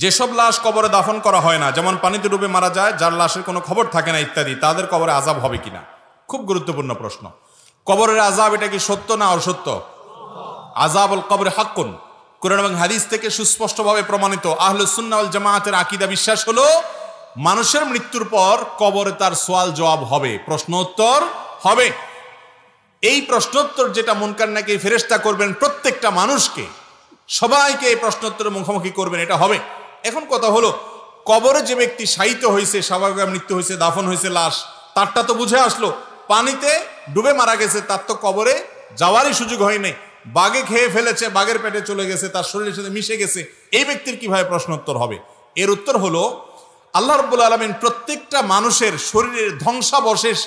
যেসব লাশ কবরে দাফন করা হয় না, যেমন পানিতে ডুবে মারা যায়, যার লাশের কোনো খবর থাকে না ইত্যাদি, তাদের কবরে আযাব হবে কিনা? খুব গুরুত্বপূর্ণ প্রশ্ন। কবরের আযাব এটা কি সত্য না অসত্য? আযাবুল কবর হাক্কুন, কুরআন এবং হাদিস থেকে সুস্পষ্টভাবে প্রমাণিত। আহলুস সুন্নাহ ওয়াল জামাআতের আকীদা বিশ্বাস হলো মানুষের মৃত্যুর পর কবরে তার সওয়াল জবাব হবে, প্রশ্ন উত্তর হবে। এই প্রশ্নোত্তর যেটা মুনকার নাকির ফেরেশতা করবেন প্রত্যেকটা মানুষকে, সবাইকে এই প্রশ্নোত্তরের মুখোমুখি করবেন, এটা হবে। এখন কথা হলো, কবরে যে ব্যক্তি শায়িত হয়েছে, স্বাভাবিক মৃত্যু হয়েছে, দাফন হয়েছে লাশ, তারটা তো বুঝে আসলো। পানিতে ডুবে মারা গেছে, তার তো কবরে যাওয়ারই সুযোগ হয়নি, বাঘে খেয়ে ফেলেছে, বাঘের পেটে চলে গেছে, তার শরীরের সাথে মিশে গেছে, এই ব্যক্তির কিভাবে প্রশ্নোত্তর হবে? এর উত্তর হলো, আল্লাহ রাব্বুল আলামিন প্রত্যেকটা মানুষের শরীরের ধ্বংসাবশেষ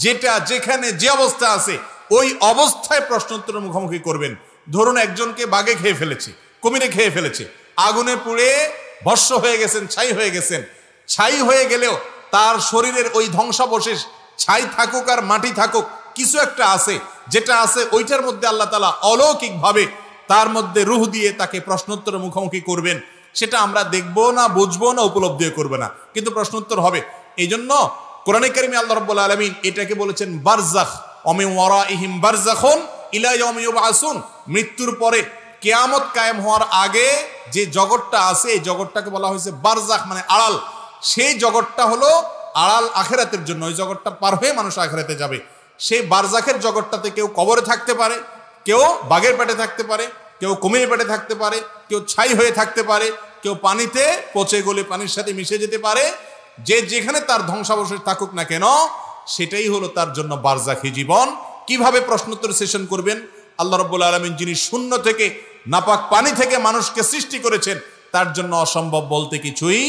যেটা যেখানে যে অবস্থা আছে ওই অবস্থায় প্রশ্নোত্তরের মুখোমুখি করবেন। ধরুন একজনকে বাঘে খেয়ে ফেলেছে, কুমিরে খেয়ে ফেলেছে, আগুনে পুড়ে ভস্ম হয়ে গেছেন, ছাই হয়ে গেছেন। ছাই হয়ে গেলেও তার শরীরের ওই ধ্বংসাবশেষ, ছাই থাকুক আর মাটি থাকুক, কিছু একটা আছে, যেটা আছে ওইটার মধ্যে আল্লাহ তাআলা অলৌকিকভাবে তার মধ্যে রূহ দিয়ে তাকে প্রশ্নোত্তরের মুখোমুখি করবেন। সেটা আমরা দেখবো না, বুঝবো না, উপলব্ধিও করবে না, কিন্তু প্রশ্নোত্তর হবে। এই জন্য কোরআনে কারিমে আল্লাহ রাব্বুল আলামিন এটাকে বলেছেন বারজাখ, ওমিন ওয়ারাইহিম বারজাখুন ইলা ইয়াউমি ইউবআসুন। মৃত্যুর পরে কিয়ামত কায়েম হওয়ার আগে যে জগৎটা আছে, এই জগৎটাকে বলা হয়েছে বারজাখ, মানে আড়াল। সেই জগৎটা হলো আড়াল আখিরাতের জন্য, ওই জগৎটা পার হয়ে মানুষ আখিরাতে যাবে। সেই বারজাখের জগৎটাতে কেউ কবরে থাকতে পারে, কেউ বাঘের পেটে থাকতে পারে, কেউ কুমিরের পেটে থাকতে পারে, কেউ ছাই হয়ে থাকতে পারে, কেউ পানিতে পচে গলে পানির সাথে মিশে যেতে পারে। যে যেখানে তার ধ্বংসাবশেষ থাকুক না কেন, সেটাই হলো তার জন্য বারজাখী জীবন। কিভাবে প্রশ্নোত্তর সেশন করবেন? আল্লাহ রাব্বুল আলামিন যিনি শূন্য থেকে, নাপাক পানি থেকে মানুষকে সৃষ্টি করেছেন, তার জন্য অসম্ভব বলতে কিছুই